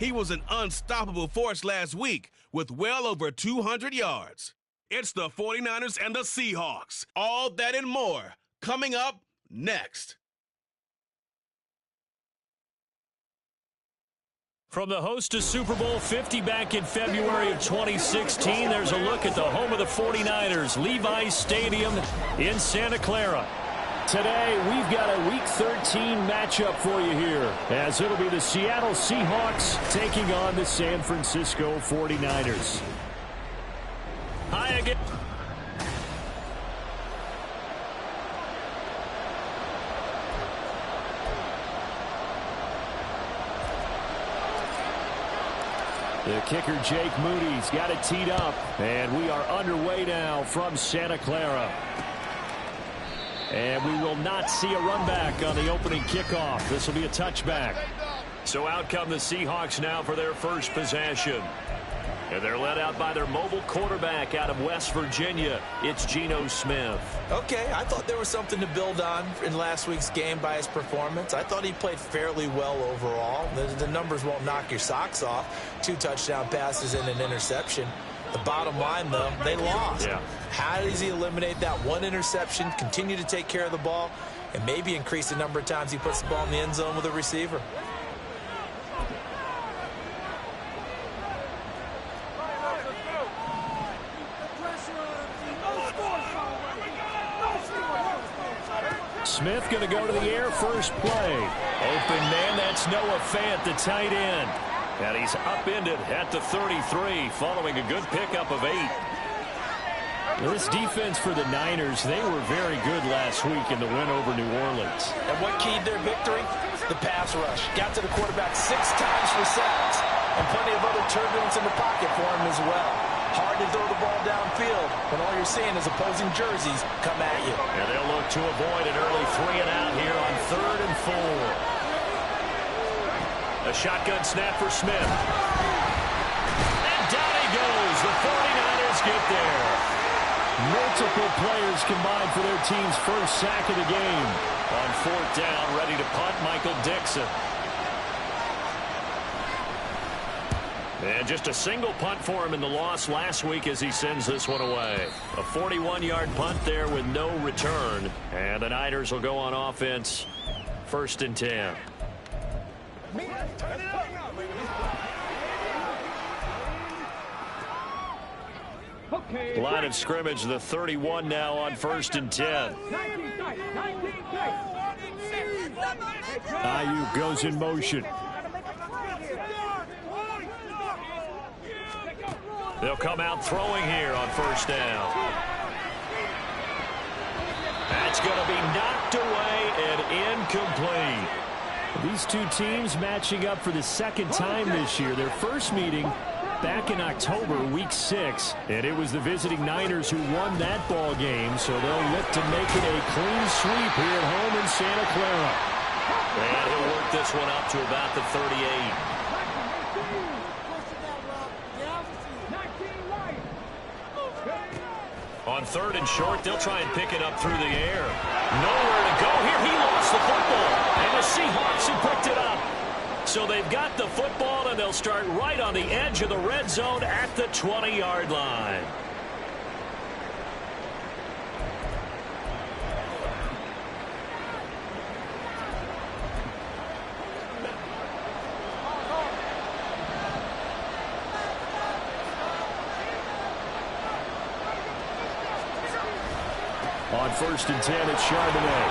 He was an unstoppable force last week with well over 200 yards. It's the 49ers and the Seahawks. All that and more coming up next. From the host to Super Bowl 50 back in February of 2016, there's a look at the home of the 49ers, Levi's Stadium in Santa Clara. Today, we've got a Week 13 matchup for you here, as it'll be the Seattle Seahawks taking on the San Francisco 49ers. Hi again. The kicker, Jake Moody's got it teed up, and we are underway now from Santa Clara. And we will not see a run back on the opening kickoff. This will be a touchback. So out come the Seahawks now for their first possession. And they're led out by their mobile quarterback out of West Virginia. It's Geno Smith. Okay, I thought there was something to build on in last week's game by his performance. I thought he played fairly well overall. The numbers won't knock your socks off. 2 touchdown passes and an interception. The bottom line, though, they lost. Yeah. How does he eliminate that one interception, continue to take care of the ball, and maybe increase the number of times he puts the ball in the end zone with a receiver? Smith going to go to the air first play. Open man, that's Noah Fant, the tight end. And he's upended at the 33 following a good pickup of 8. This defense for the Niners, they were very good last week in the win over New Orleans. And what keyed their victory? The pass rush. Got to the quarterback 6 times for sacks. And plenty of other turbulence in the pocket for him as well. Hard to throw the ball downfield when all you're seeing is opposing jerseys come at you. And they'll look to avoid an early 3 and out here on 3rd and 4. A shotgun snap for Smith. And down he goes. The 49ers get there. Multiple players combined for their team's first sack of the game. On 4th down, ready to punt, Michael Dixon. And just a single punt for him in the loss last week as he sends this one away. A 41-yard punt there with no return. And the Niners will go on offense. 1st and 10. Line of scrimmage, the 31 now on 1st and 10. Ayuk goes in motion. They'll come out throwing here on 1st down. That's going to be knocked away and incomplete. These two teams matching up for the 2nd time this year. Their first meeting back in October, week 6. And it was the visiting Niners who won that ball game. So they'll look to make it a clean sweep here at home in Santa Clara. And he'll work this one up to about the 38. On 3rd and short, they'll try and pick it up through the air. Nowhere to go here. He lost the football. And the Seahawks have picked it up. So they've got the football, and they'll start right on the edge of the red zone at the 20-yard line. On 1st and 10, it's Charbonnet.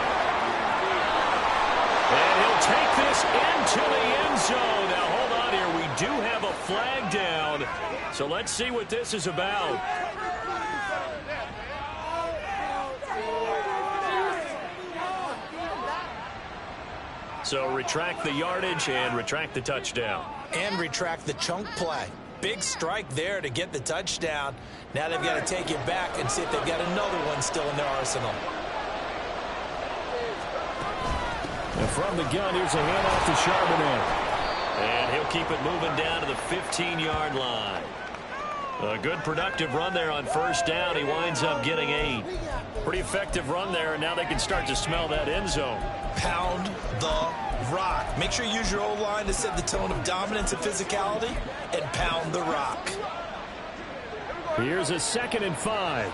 And he'll take this into the end zone. Now, hold on here. We do have a flag down. So let's see what this is about. So retract the yardage and retract the touchdown. And retract the chunk play. Big strike there to get the touchdown. Now they've got to take it back and see if they've got another one still in their arsenal. And from the gun, here's a handoff to Charbonnet. And he'll keep it moving down to the 15-yard line. A good productive run there on 1st down. He winds up getting 8. Pretty effective run there, and now they can start to smell that end zone. Pound the rock. Make sure you use your O-line to set the tone of dominance and physicality and pound the rock. Here's a 2nd and 5.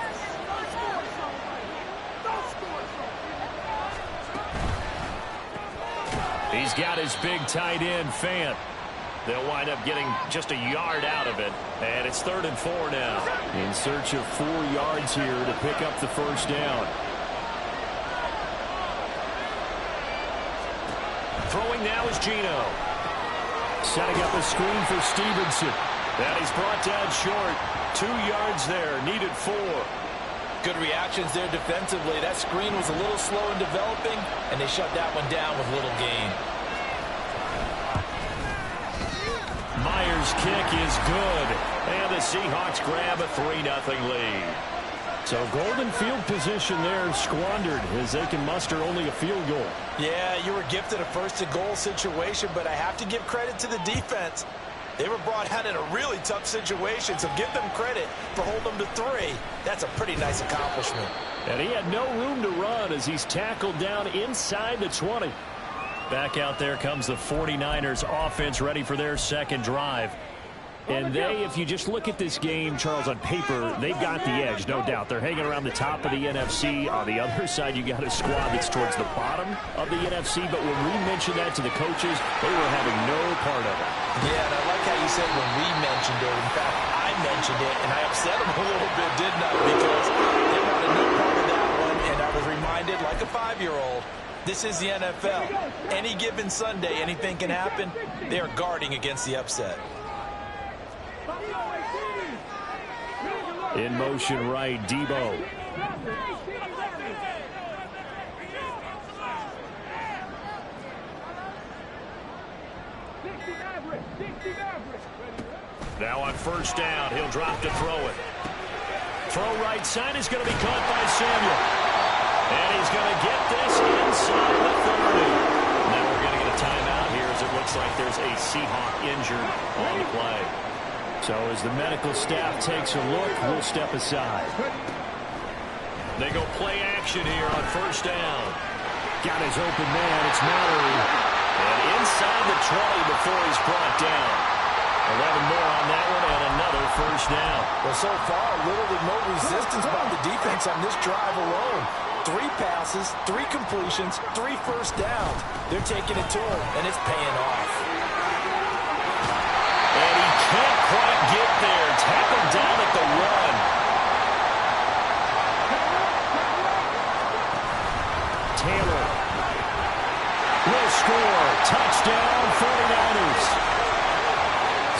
He's got his big tight end, Fant. They'll wind up getting just a yard out of it. And it's 3rd and 4 now. In search of 4 yards here to pick up the first down. Throwing now is Geno. Setting up a screen for Stevenson. And he's brought down short. 2 yards there. Needed 4. Good reactions there defensively. That screen was a little slow in developing, and they shut that one down with little gain. Myers' kick is good. And the Seahawks grab a 3-0 lead. So golden field position there squandered as they can muster only a field goal. Yeah, you were gifted a first-and-goal situation, but I have to give credit to the defense. They were brought out in a really tough situation, so give them credit for holding them to 3. That's a pretty nice accomplishment. And he had no room to run as he's tackled down inside the 20. Back out there comes the 49ers offense ready for their second drive. And they, if you just look at this game, Charles, on paper, they've got the edge, no doubt. They're hanging around the top of the NFC. On the other side, you got a squad that's towards the bottom of the NFC. But when we mentioned that to the coaches, they were having no part of it. Yeah, and I like how you said when we mentioned it. In fact, I mentioned it, and I upset them a little bit, didn't I? Because they wanted no part of that one, and I was reminded, like a 5-year-old, this is the NFL. Any given Sunday, anything can happen. They are guarding against the upset. In motion right, Debo. Now on first down, he'll drop to throw it. Throw right side is going to be caught by Samuel. And he's going to get this inside the 30. Now we're going to get a timeout here as it looks like there's a Seahawk injured on the play. So as the medical staff takes a look, we'll step aside. They go play action here on first down. Got his open man. It's Mallory. And inside the 20 before he's brought down. 11 more on that one and another first down. Well, so far, little to no resistance by the defense on this drive alone. 3 passes, 3 completions, 3 first downs. They're taking it to him, and it's paying off. And he can't quite get there. Tackled down at the 1. Taylor will score. Touchdown, 49ers.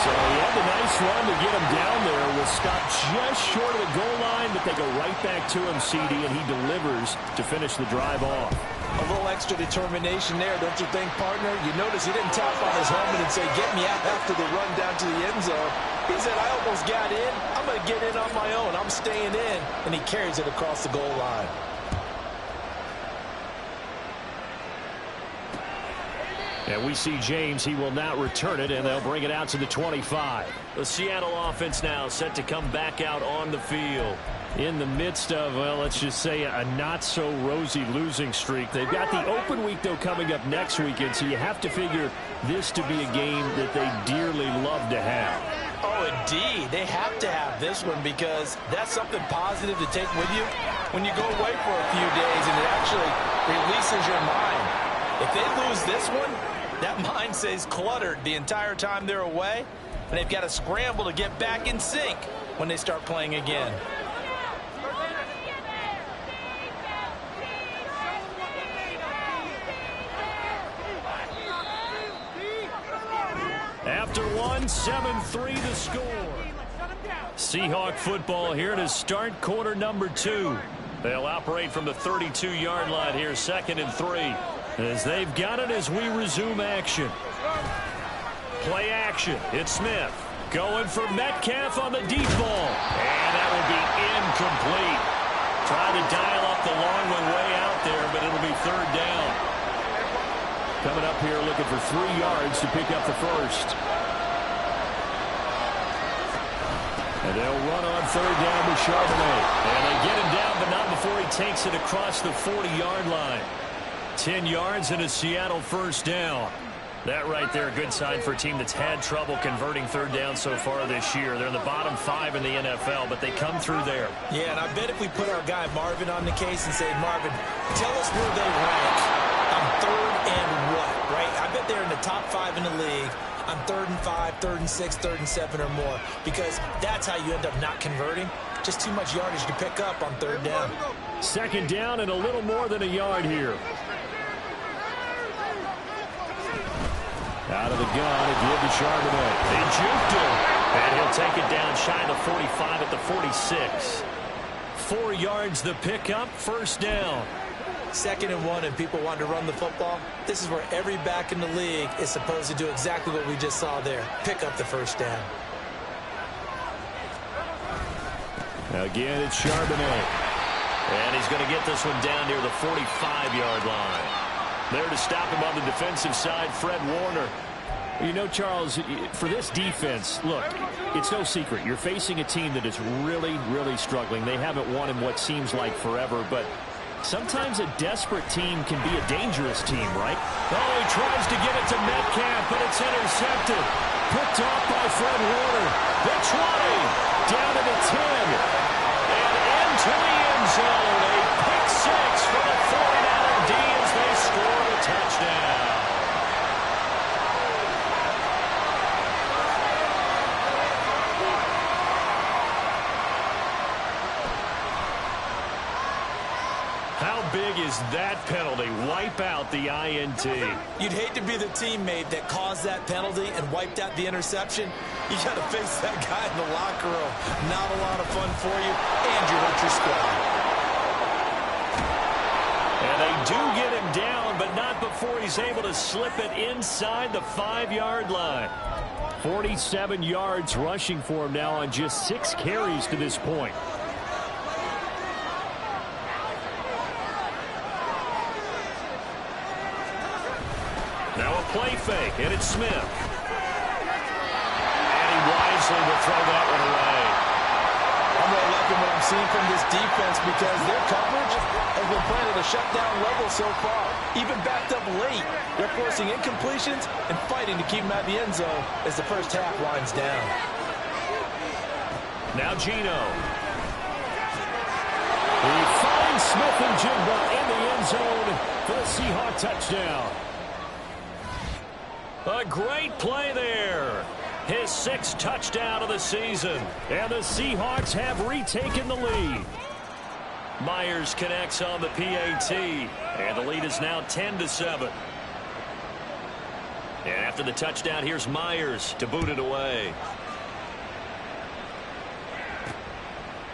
So he had the nice run to get him down there. Was stopped just short of the goal line, but they go right back to him, CD, and he delivers to finish the drive off. A little extra determination there, don't you think, partner? You notice he didn't tap on his helmet and say, get me out after the run down to the end zone. He said, I almost got in. I'm going to get in on my own. I'm staying in. And he carries it across the goal line. And we see James. He will not return it, and they'll bring it out to the 25. The Seattle offense now set to come back out on the field. In the midst of, well, let's just say a not-so-rosy losing streak. They've got the open week, though, coming up next weekend, so you have to figure this to be a game that they dearly love to have. Oh, indeed. They have to have this one because that's something positive to take with you when you go away for a few days, and it actually releases your mind. If they lose this one, that mind stays cluttered the entire time they're away, and they've got to scramble to get back in sync when they start playing again. After one, 7-3 the score. Seahawk football here to start quarter number 2. They'll operate from the 32-yard line here, 2nd and 3. As they've got it as we resume action. Play action. It's Smith. Going for Metcalf on the deep ball. And that will be incomplete. Trying to dial up the long one way out there, but it'll be 3rd down. Coming up here looking for 3 yards to pick up the first. And they'll run on 3rd down with Charbonnet. And they get him down, but not before he takes it across the 40-yard line. 10 yards and a Seattle first down. That right there, a good sign for a team that's had trouble converting third down so far this year. They're in the bottom 5 in the NFL, but they come through there. Yeah, and I bet if we put our guy Marvin on the case and say, Marvin, tell us where they rank on third and what, right? I bet they're in the top 5 in the league on 3rd and 5, 3rd and 6, 3rd and 7 or more, because that's how you end up not converting. Just too much yardage to pick up on third down. Second down and a little more than a yard here. Out of the gun, again to Charbonnet. They juked him. And he'll take it down shy of the 45 at the 46. 4 yards the pickup, first down. 2nd and 1, and people want to run the football. This is where every back in the league is supposed to do exactly what we just saw there. Pick up the first down. Again, it's Charbonnet. And he's going to get this one down near the 45-yard line. There to stop him on the defensive side, Fred Warner. You know, Charles, for this defense, look, it's no secret. You're facing a team that is really, really struggling. They haven't won in what seems like forever, but sometimes a desperate team can be a dangerous team, right? Oh, he tries to get it to Metcalf, but it's intercepted. Picked off by Fred Warner. The 20, down to the 10, and into the end zone. A pick 6 for the 49er D as they score a touchdown. How big is that penalty? Wipe out the INT. You'd hate to be the teammate that caused that penalty and wiped out the interception. You got to face that guy in the locker room. Not a lot of fun for you, and you hurt your squad. And they do get him down, but not before he's able to slip it inside the 5-yard line. 47 yards rushing for him now on just 6 carries to this point. Now a play fake, and it's Smith. And he wisely will throw that one away. I'm really liking what I'm seeing from this defense because their coverage has been playing at a shutdown level so far. Even backed up late, they're forcing incompletions and fighting to keep them out of the end zone as the first half winds down. Now Geno. He finds Smith and Jigba in the end zone for the Seahawk touchdown. A great play there. His 6th touchdown of the season. And the Seahawks have retaken the lead. Myers connects on the PAT. And the lead is now 10-7. And after the touchdown, here's Myers to boot it away.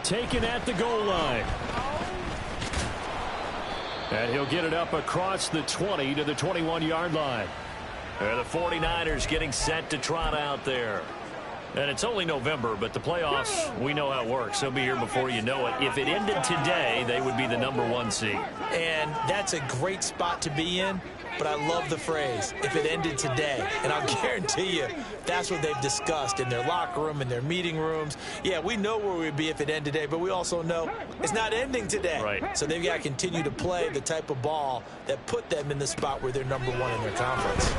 Taken at the goal line. And he'll get it up across the 20 to the 21-yard line. And the 49ers getting set to trot out there. And it's only November, but the playoffs, we know how it works. They'll be here before you know it. If it ended today, they would be the #1 seed. And that's a great spot to be in, but I love the phrase, if it ended today. And I'll guarantee you, that's what they've discussed in their locker room, in their meeting rooms. Yeah, we know where we'd be if it ended today, but we also know it's not ending today. Right. So they've got to continue to play the type of ball that put them in the spot where they're #1 in their conference.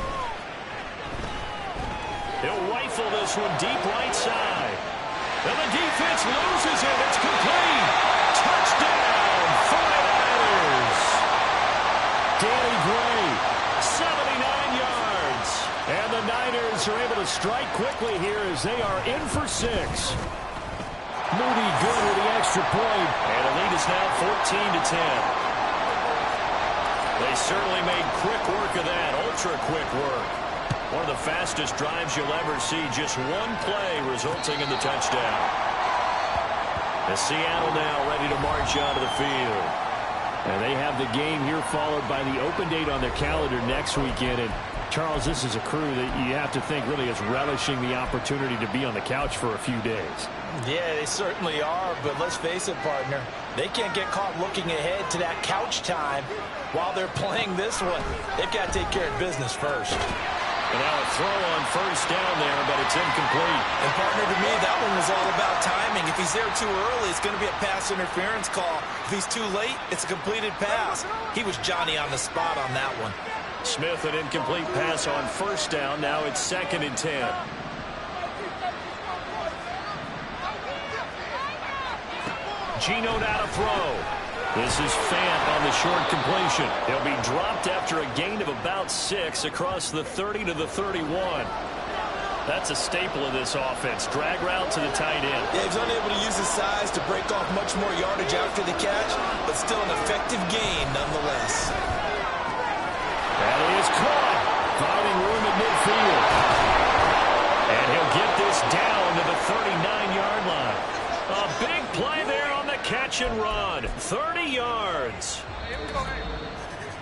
He'll rifle this one deep right side. And the defense loses it. It's complete. Touchdown, 49ers. Danny Gray, 79 yards. And the Niners are able to strike quickly here as they are in for 6. Moody good with the extra point. And the lead is now 14-10. They certainly made quick work of that. Ultra quick work. One of the fastest drives you'll ever see. Just one play resulting in the touchdown. And Seattle now ready to march onto the field. And they have the game here followed by the open date on their calendar next weekend. And Charles, this is a crew that you have to think really is relishing the opportunity to be on the couch for a few days. Yeah, they certainly are, but let's face it, partner. They can't get caught looking ahead to that couch time while they're playing this one. They've got to take care of business first. And now a throw on first down there, but it's incomplete. And partner, to me, that one was all about timing. If he's there too early, it's going to be a pass interference call. If he's too late, it's a completed pass. He was Johnny on the spot on that one. Smith, an incomplete pass on first down. Now it's 2nd and 10. Geno now to throw. This is Fant on the short completion. He'll be dropped after a gain of about 6 across the 30 to the 31. That's a staple of this offense. Drag route to the tight end. Yeah, he's unable to use his size to break off much more yardage after the catch, but still an effective gain nonetheless. That is caught. Finding room at midfield. And he'll get this down to the 39-yard line. A big play there on the catch and run. 30 yards.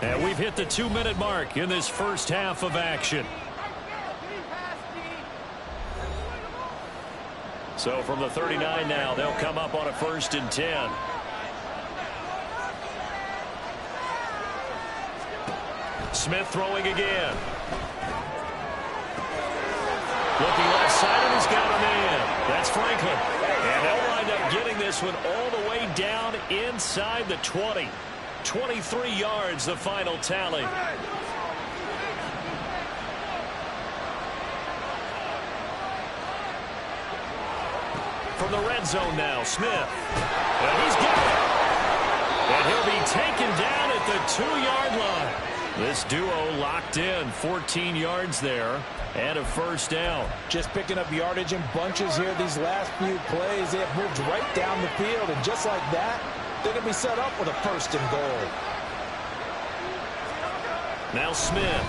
And we've hit the 2-minute mark in this first half of action. So from the 39 now, they'll come up on a 1st and 10. Smith throwing again. Looking left side, and he's got a man. That's Franklin. And they'll wind up getting this one all the way down inside the 20. 23 yards, the final tally. From the red zone now, Smith. And he's got it. And he'll be taken down at the 2-yard line. This duo locked in, 14 yards there, and a 1st down. Just picking up yardage in bunches here these last few plays. They have moved right down the field, and just like that, they're going to be set up with a 1st and goal. Now Smith.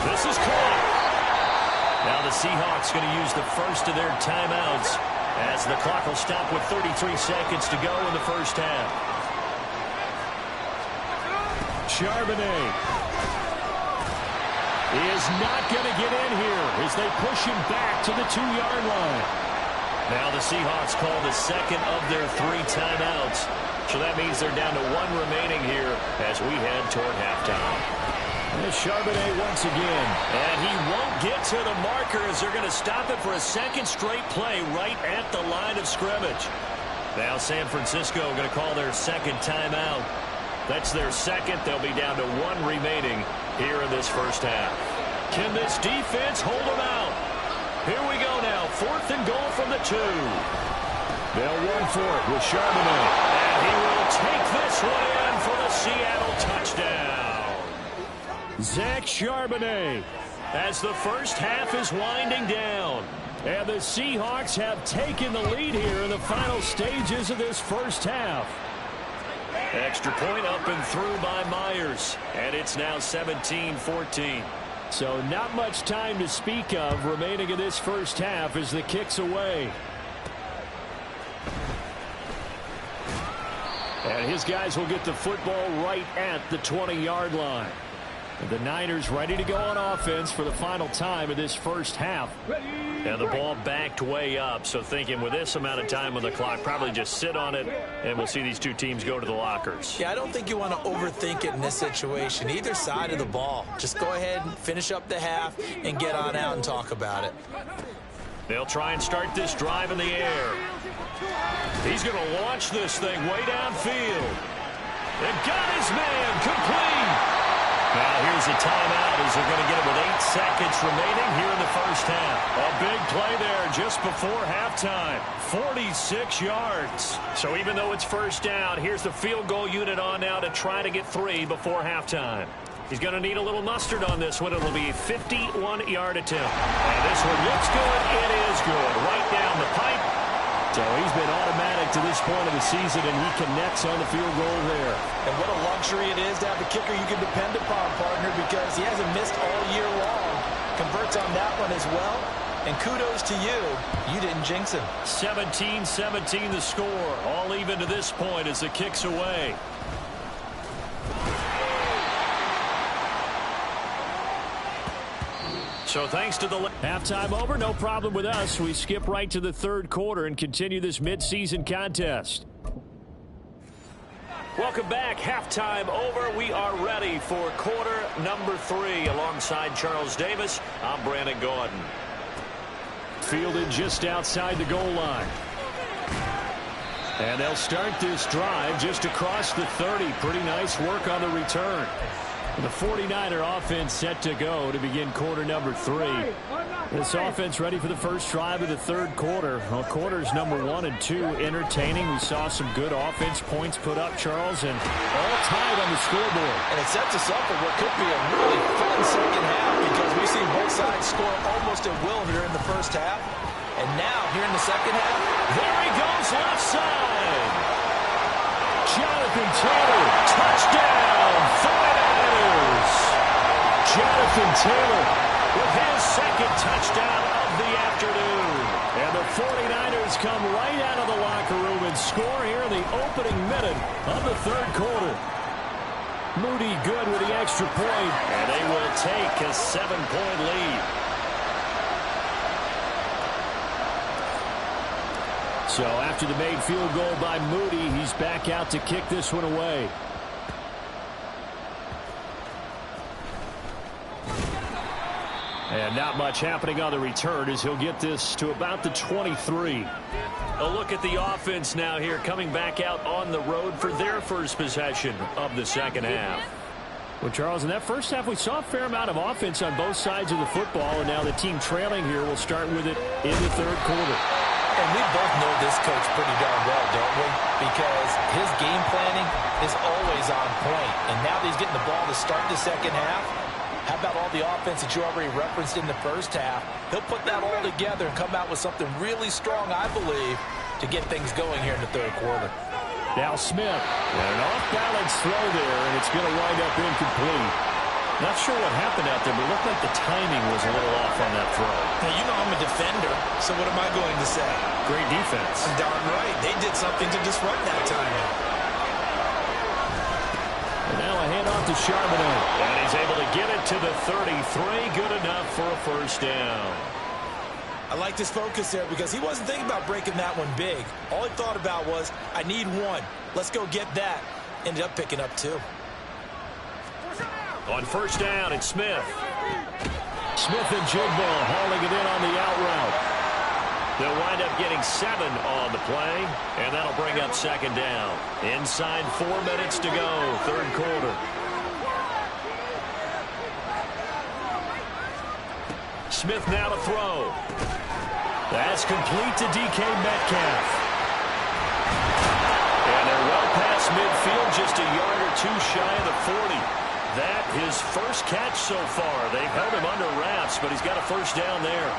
This is caught. Now the Seahawks going to use the first of their timeouts as the clock will stop with 33 seconds to go in the first half. Charbonnet is not going to get in here as they push him back to the 2-yard line. Now the Seahawks call the second of their 3 timeouts. So that means they're down to 1 remaining here as we head toward halftime. And Charbonnet once again. And he won't get to the marker as they're going to stop it for a 2nd straight play right at the line of scrimmage. Now San Francisco going to call their 2nd timeout. That's their 2nd. They'll be down to 1 remaining here in this first half. Can this defense hold them out? Here we go now. 4th and goal from the 2. They'll run for it with Charbonnet. And he will take this one in for the Seattle touchdown. Zach Charbonnet as the first half is winding down. And the Seahawks have taken the lead here in the final stages of this first half. Extra point up and through by Myers. And it's now 17-14. So not much time to speak of remaining in this first half as the kick's away. And his guys will get the football right at the 20-yard line. And the Niners ready to go on offense for the final time of this first half. And the ball backed way up, so thinking with this amount of time on the clock, probably just sit on it, and we'll see these two teams go to the lockers. Yeah, I don't think you want to overthink it in this situation. Either side of the ball. Just go ahead and finish up the half and get on out and talk about it. They'll try and start this drive in the air. He's going to launch this thing way downfield. And got his man complete. Now here's a timeout as they're going to get it with 8 seconds remaining here in the first half. A big play there just before halftime. 46 yards. So even though it's first down, here's the field goal unit on now to try to get 3 before halftime. He's going to need a little mustard on this one. It'll be a 51-yard attempt. And this one looks good. It is good. Right down the pipe. So he's been automatic to this point of the season, and he connects on the field goal there. And what a luxury it is to have a kicker you can depend upon, partner, because he hasn't missed all year long. Converts on that one as well. And kudos to you. You didn't jinx him. 17-17 the score. All even to this point as the kick's away. So thanks to the halftime over, no problem with us. We skip right to the third quarter and continue this midseason contest. Welcome back. Halftime over. We are ready for quarter number 3. Alongside Charles Davis, I'm Brandon Gaudin. Fielded just outside the goal line. And they'll start this drive just across the 30. Pretty nice work on the return. The 49er offense set to go to begin quarter number 3. This offense ready for the first drive of the third quarter. Well, quarters number 1 and 2 entertaining. We saw some good offense points put up, Charles, and all tied on the scoreboard. And it sets us up for what could be a really fun second half because we've seen both sides score almost at will here in the first half. And now, here in the second half, there he goes left side. Jonathan Taylor, touchdown, 49ers. Jonathan Taylor with his second touchdown of the afternoon. And the 49ers come right out of the locker room and score here in the opening minute of the third quarter. Moody good with the extra point, and they will take a 7-point lead. So after the made field goal by Moody, he's back out to kick this one away. And not much happening on the return as he'll get this to about the 23. A look at the offense now here coming back out on the road for their first possession of the second half. Well, Charles, in that first half we saw a fair amount of offense on both sides of the football, and now the team trailing here will start with it in the third quarter. And we both know this coach pretty darn well, don't we? Because his game planning is always on point. And now that he's getting the ball to start the second half, how about all the offense that you already referenced in the first half? He'll put that all together and come out with something really strong, I believe, to get things going here in the third quarter. Now Smith, and an off-balance throw there, and it's going to wind up incomplete. Not sure what happened out there, but it looked like the timing was a little off on that throw. Now, you know I'm a defender, so what am I going to say? Great defense. Darn right. They did something to disrupt that timing. And now a handoff to Charbonnet. And he's able to get it to the 33. Good enough for a first down. I like his focus there because he wasn't thinking about breaking that one big. All he thought about was, I need one. Let's go get that. Ended up picking up 2. On first down, it's Smith. Smith and Jigba hauling it in on the out route. They'll wind up getting 7 on the play, and that'll bring up second down. Inside 4 minutes to go, third quarter. Smith now to throw. That's complete to DK Metcalf. And they're well past midfield, just a yard or 2 shy of the 40. That his first catch so far. They've held him under wraps, but he's got a first down there.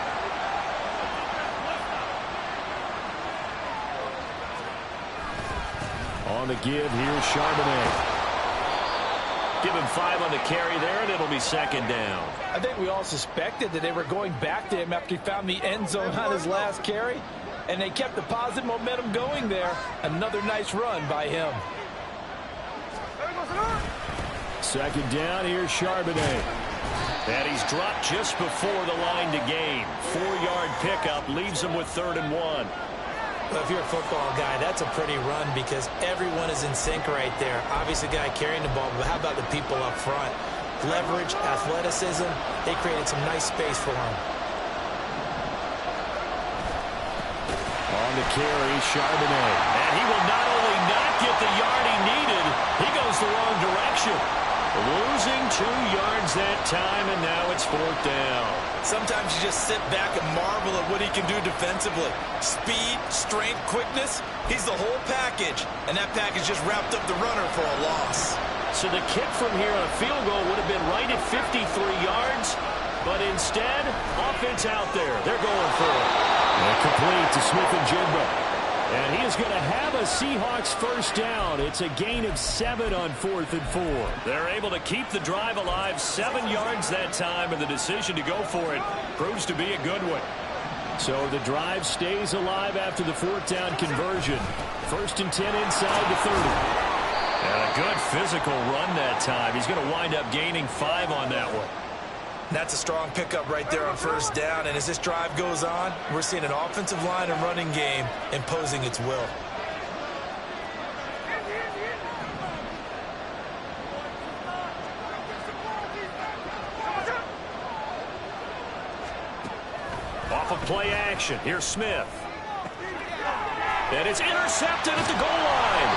On the give, here's Charbonnet. Give him 5 on the carry there, and it'll be second down. I think we all suspected that they were going back to him after he found the end zone on his last carry, and they kept the positive momentum going there. Another nice run by him. Second down, here's Charbonnet. And he's dropped just before the line to gain. 4-yard pickup leaves him with 3rd and 1. Well, if you're a football guy, that's a pretty run because everyone is in sync right there. Obviously, the guy carrying the ball, but how about the people up front? Leverage, athleticism, they created some nice space for him. On the carry, Charbonnet. And he will not only not get the yard he needed, he goes the wrong direction. Losing 2 yards that time, and now it's 4th down. Sometimes you just sit back and marvel at what he can do defensively. Speed, strength, quickness, he's the whole package. And that package just wrapped up the runner for a loss. So the kick from here on a field goal would have been right at 53 yards. But instead, offense out there. They're going for it. And complete to Smith and Jigba. And he is going to have a Seahawks first down. It's a gain of 7 on 4th and 4. They're able to keep the drive alive, 7 yards that time, and the decision to go for it proves to be a good one. So the drive stays alive after the 4th down conversion. 1st and 10 inside the 30. And a good physical run that time. He's going to wind up gaining 5 on that one. That's a strong pickup right there on first down. And as this drive goes on, we're seeing an offensive line and running game imposing its will. Play action. Here's Smith. And it's intercepted at the goal line.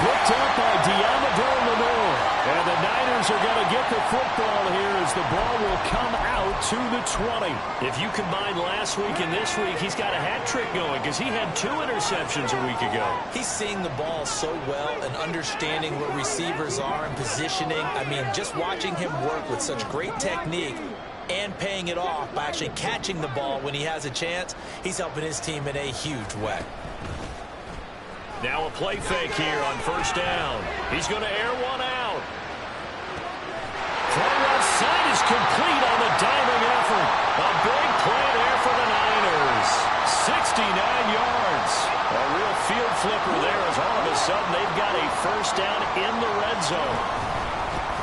Picked up by Deommodore Lenoir. And the Niners are going to get the football here as the ball will come out to the 20. If you combine last week and this week, he's got a hat trick going because he had 2 interceptions a week ago. He's seeing the ball so well and understanding where receivers are and positioning. I mean, just watching him work with such great technique and paying it off by actually catching the ball when he has a chance, he's helping his team in a huge way. Now a play fake here on first down. He's going to air one out. Far left side is complete on the diving effort. A big play there for the Niners. 69 yards. A real field flipper there as all of a sudden they've got a first down in the red zone.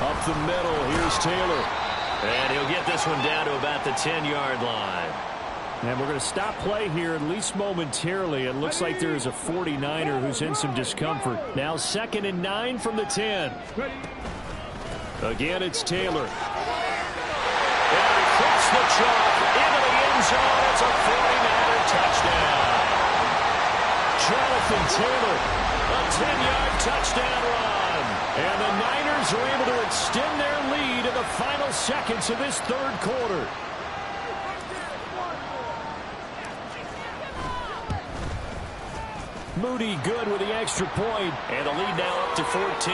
Up the middle, here's Taylor. And he'll get this one down to about the 10-yard line. And we're going to stop play here, at least momentarily. It looks like there is a 49er who's in some discomfort. Now 2nd and 9 from the 10. Again, it's Taylor. And across the chalk into the end zone. It's a 49er touchdown. Jonathan Taylor, a 10-yard touchdown run. And the Niners are able to extend their lead in the final seconds of this third quarter. Moody good with the extra point. And the lead now up to 14.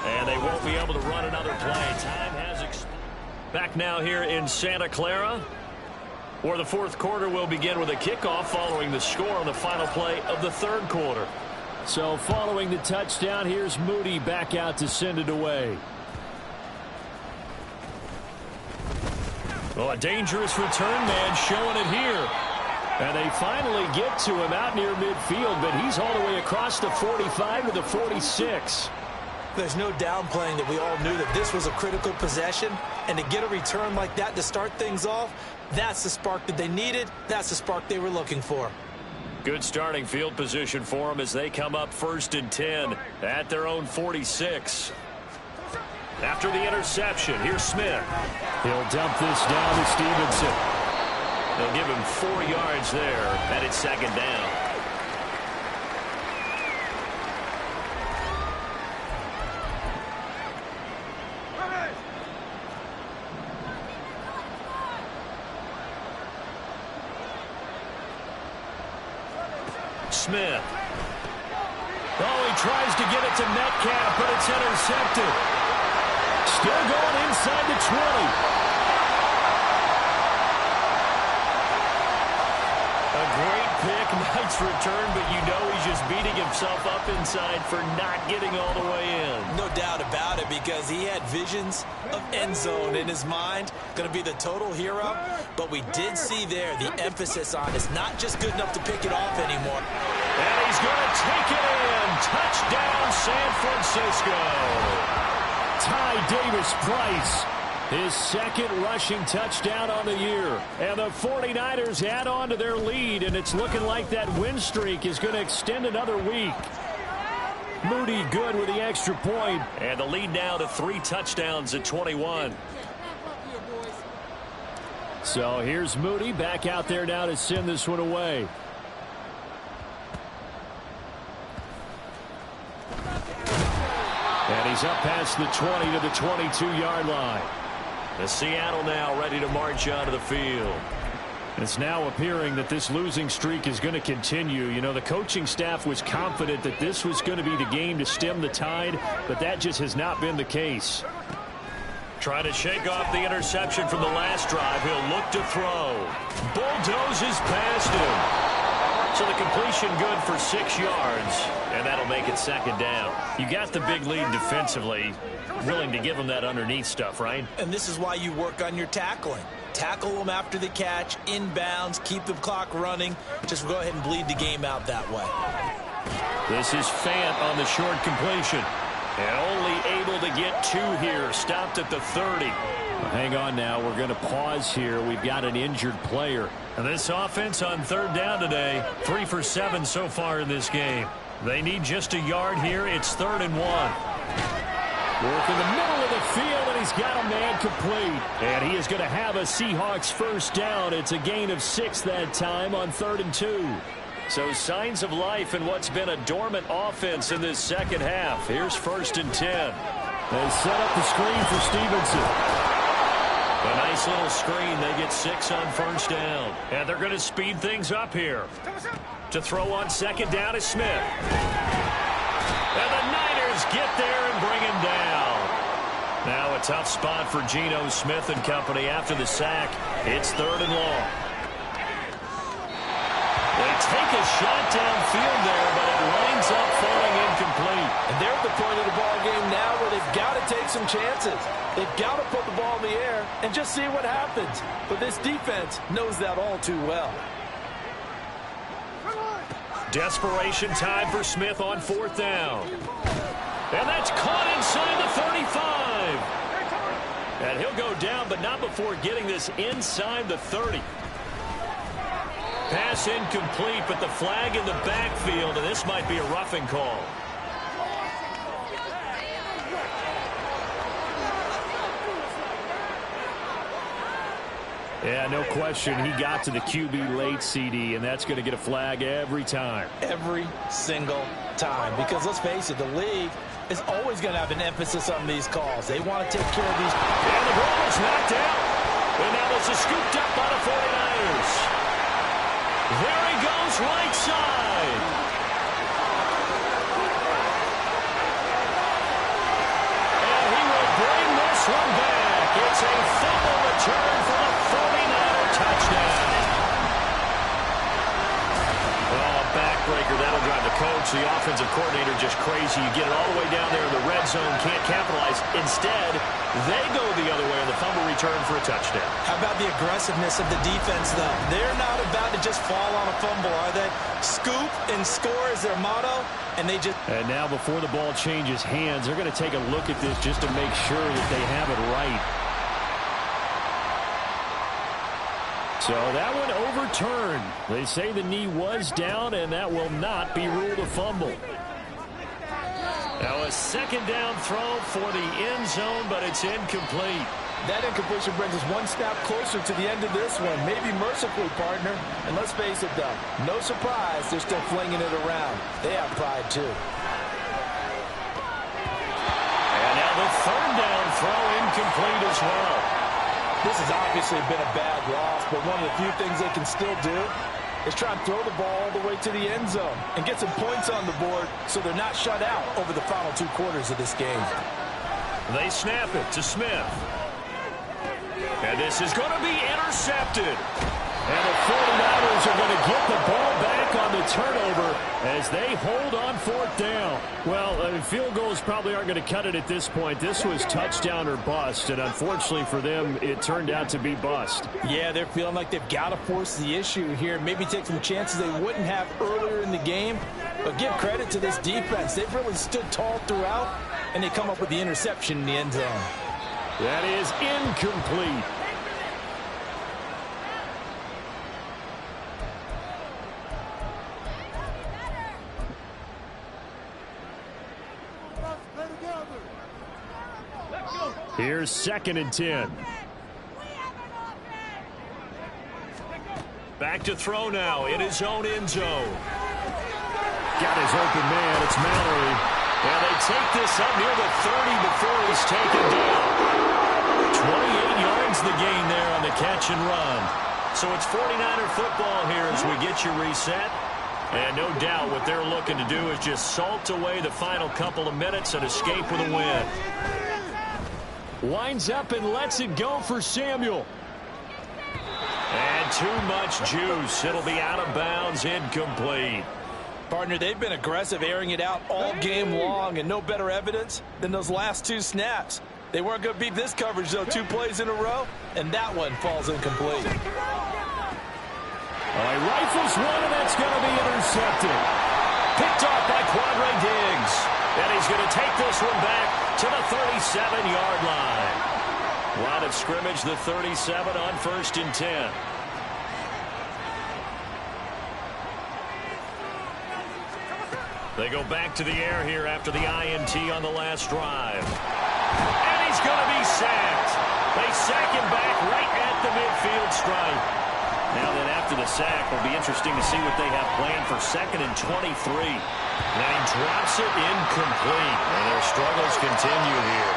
And they won't be able to run another play. Time has expired. Back now here in Santa Clara, where the fourth quarter will begin with a kickoff following the score on the final play of the third quarter. So following the touchdown, here's Moody back out to send it away. Well, a dangerous return man showing it here. And they finally get to him out near midfield, but he's all the way across the 45 to the 46. There's no downplaying that we all knew that this was a critical possession, and to get a return like that to start things off, that's the spark that they needed. That's the spark they were looking for. Good starting field position for them as they come up 1st and 10 at their own 46. After the interception, here's Smith. He'll dump this down to Stevenson. They'll give him 4 yards there, and it's 2nd down. Smith. Oh, he tries to get it to Metcalf, but it's intercepted. Still going inside the 20. A great pick, nice return, but you know he's just beating himself up inside for not getting all the way in. No doubt about it, because he had visions of end zone in his mind. Going to be the total hero, but we did see there the emphasis on it's not just good enough to pick it off anymore. And he's going to take it in. Touchdown, San Francisco. Ty Davis-Price. His 2nd rushing touchdown on the year. And the 49ers add on to their lead, and it's looking like that win streak is going to extend another week. Moody good with the extra point. And the lead now to 3 touchdowns at 21. So here's Moody back out there now to send this one away. And he's up past the 20 to the 22-yard line. The Seattle now ready to march out of the field. It's now appearing that this losing streak is going to continue. You know, the coaching staff was confident that this was going to be the game to stem the tide, but that just has not been the case. Trying to shake off the interception from the last drive. He'll look to throw. Bulldozes past him. So the completion good for 6 yards, and that'll make it 2nd down. You got the big lead defensively, willing to give them that underneath stuff, right? And this is why you work on your tackling. Tackle them after the catch, inbounds, keep the clock running. Just go ahead and bleed the game out that way. This is Fant on the short completion. And only able to get 2 here. Stopped at the 30. Well, hang on now. We're going to pause here. We've got an injured player. And this offense on 3rd down today, 3 for 7 so far in this game. They need just a yard here. It's 3rd and 1. Work in the middle of the field, and he's got a man complete. And he is going to have a Seahawks first down. It's a gain of 6 that time on 3rd and 2. So signs of life in what's been a dormant offense in this second half. Here's 1st and 10. They set up the screen for Stevenson. A nice little screen. They get 6 on 1st down. And they're going to speed things up here. To throw on 2nd down is Smith. And the Niners get there and bring him down. Now a tough spot for Geno Smith and company after the sack. It's 3rd and long. They take a shot downfield there, but it winds up falling incomplete. And they're at the point of the ball game now where they've got to take some chances. They've got to put the ball in the air and just see what happens. But this defense knows that all too well. Desperation time for Smith on 4th down. And that's caught inside the 35. And he'll go down, but not before getting this inside the 30. Pass incomplete, but the flag in the backfield, and this might be a roughing call. Yeah, no question. He got to the QB late, CD, and that's going to get a flag every time. Every single time. Because let's face it, the league is always going to have an emphasis on these calls. They want to take care of these. And the ball is knocked out. And now this is scooped up by the 49ers. There he goes, right side. And he will bring this one back. It's a fumble return for the 49er touchdown. Oh, backbreaker. That'll drive the coach, the offensive coordinator, just crazy. You get it all the way down there in the red zone, can't capitalize. Instead, they go the other way on the fumble return for a touchdown. How about the aggressiveness of the defense, though? They're not about to just fall on a fumble, are they? Scoop and score is their motto, and they just... And now before the ball changes hands, they're going to take a look at this just to make sure that they have it right. So that one overturned. They say the knee was down, and that will not be ruled a fumble. Now a 2nd down throw for the end zone, but it's incomplete. That incompletion brings us one snap closer to the end of this one. Maybe mercifully, partner. And let's face it, though, no surprise, they're still flinging it around. They have pride, too. And now the 3rd down throw incomplete as well. This has obviously been a bad loss, but one of the few things they can still do is try and throw the ball all the way to the end zone and get some points on the board so they're not shut out over the final 2 quarters of this game. They snap it to Smith. And this is going to be intercepted. And the 49ers are going to get the ball back on the turnover as they hold on 4th down. Well, field goals probably aren't going to cut it at this point. This was touchdown or bust, and unfortunately for them, it turned out to be bust. Yeah, they're feeling like they've got to force the issue here, maybe take some chances they wouldn't have earlier in the game. But give credit to this defense. They've really stood tall throughout, and they come up with the interception in the end zone. That is incomplete. Here's 2nd and 10. Back to throw now in his own end zone. Got his open man. It's Mallory. And they take this up near the 30 before he's taken down. 28 yards the gain there on the catch and run. So it's 49er football here as we get you reset. And no doubt what they're looking to do is just salt away the final couple of minutes and escape with a win. Winds up and lets it go for Samuel. And too much juice. It'll be out of bounds, incomplete. Partner, they've been aggressive, airing it out all game long, and no better evidence than those last 2 snaps. They weren't going to beat this coverage, though, 2 plays in a row, and that one falls incomplete. He rifles one, and that's going to be intercepted. Picked off by Quandre Diggs. And he's going to take this one back to the 37-yard line. Line of scrimmage, the 37 on 1st and 10. They go back to the air here after the INT on the last drive. And he's going to be sacked. They sack him back right at the midfield stripe. Now then, after the sack, it'll be interesting to see what they have planned for 2nd and 23. Now he drops it incomplete, and their struggles continue here.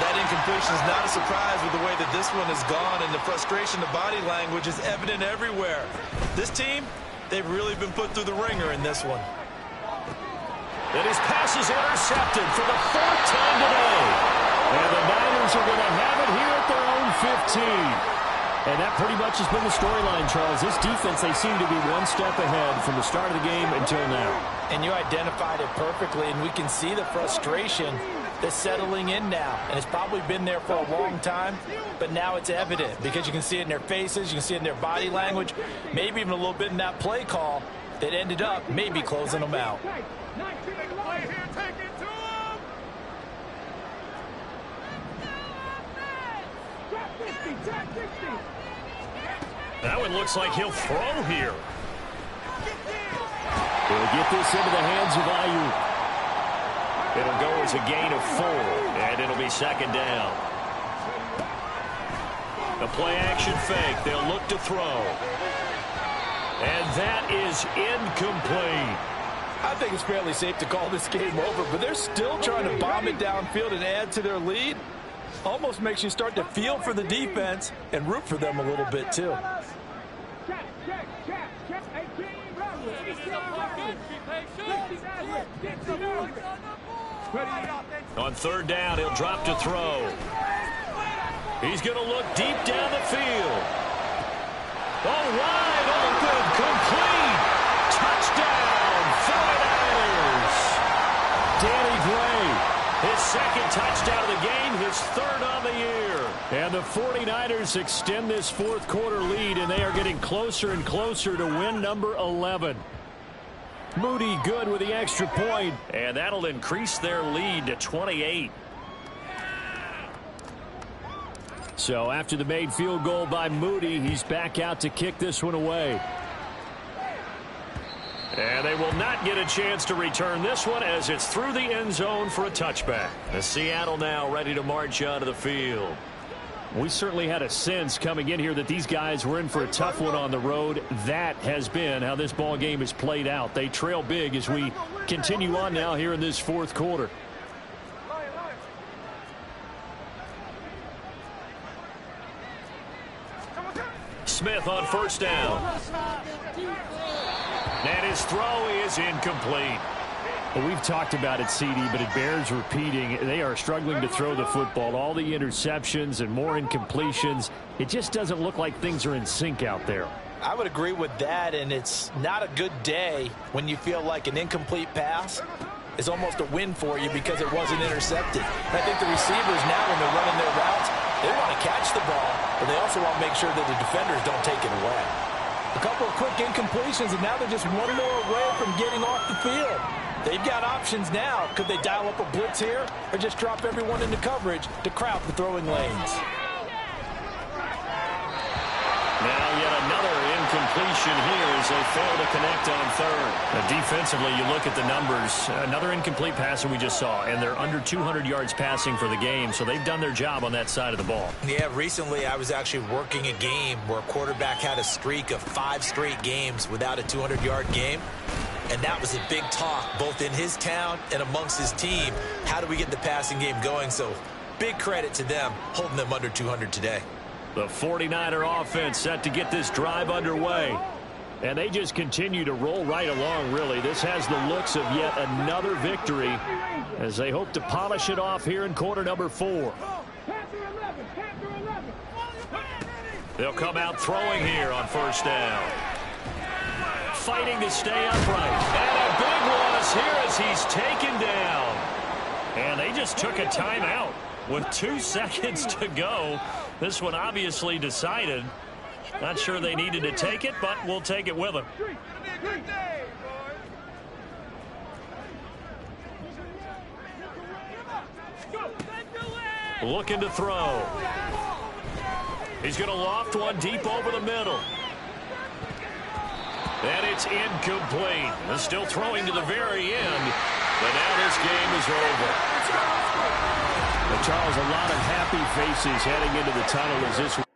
That incompletion is not a surprise with the way that this one has gone, and the frustration, the body language is evident everywhere. This team, they've really been put through the ringer in this one. And his pass is intercepted for the 4th time today. And the Niners are going to have it here at their own 15. And that pretty much has been the storyline, Charles. This defense, they seem to be one step ahead from the start of the game until now. And you identified it perfectly, and we can see the frustration that's settling in now. And it's probably been there for a long time, but now it's evident because you can see it in their faces, you can see it in their body language, maybe even a little bit in that play call that ended up maybe closing them out. That one looks like he'll throw here. He'll get this into the hands of Ayuk. It'll go as a gain of 4, and it'll be 2nd down. A play-action fake. They'll look to throw. And that is incomplete. I think it's fairly safe to call this game over, but they're still trying to bomb it downfield and add to their lead. Almost makes you start to feel for the defense and root for them a little bit, too. On 3rd down, he'll drop to throw. He's going to look deep down the field. Oh, wide open, complete. Touchdown, 49ers. Danny Gray, his 2nd touchdown of the game, his 3rd on the year. And the 49ers extend this 4th quarter lead, and they are getting closer and closer to win number 11. Moody good with the extra point, and that'll increase their lead to 28. So after the made field goal by Moody, he's back out to kick this one away. And they will not get a chance to return this one as it's through the end zone for a touchback. The Seattle now ready to march onto the field. We certainly had a sense coming in here that these guys were in for a tough one on the road. That has been how this ball game is played out. They trail big as we continue on now here in this 4th quarter. Smith on 1st down. And his throw is incomplete. Well, we've talked about it, CD, but it bears repeating. They are struggling to throw the football. All the interceptions and more incompletions. It just doesn't look like things are in sync out there. I would agree with that, and it's not a good day when you feel like an incomplete pass is almost a win for you because it wasn't intercepted. And I think the receivers now, when they're running their routes, they want to catch the ball, but they also want to make sure that the defenders don't take it away. A couple of quick incompletions, and now they're just one more away from getting off the field. They've got options now. Could they dial up a blitz here or just drop everyone into coverage to crowd the throwing lanes? Now yet another incompletion here as they fail to connect on 3rd. Now defensively, you look at the numbers. Another incomplete pass that we just saw, and they're under 200 yards passing for the game, so they've done their job on that side of the ball. Yeah, recently I was actually working a game where a quarterback had a streak of 5 straight games without a 200-yard game. And that was a big talk, both in his town and amongst his team. How do we get the passing game going? So big credit to them, holding them under 200 today. The 49er offense set to get this drive underway. And they just continue to roll right along, really. This has the looks of yet another victory as they hope to polish it off here in quarter number 4. They'll come out throwing here on 1st down. Fighting to stay upright. And a big one is here as he's taken down. And they just took a timeout with 2 seconds to go. This one obviously decided. Not sure they needed to take it, but we'll take it with them. Looking to throw. He's going to loft one deep over the middle. And it's incomplete. They're still throwing to the very end. But now this game is over. But Charles, a lot of happy faces heading into the tunnel as this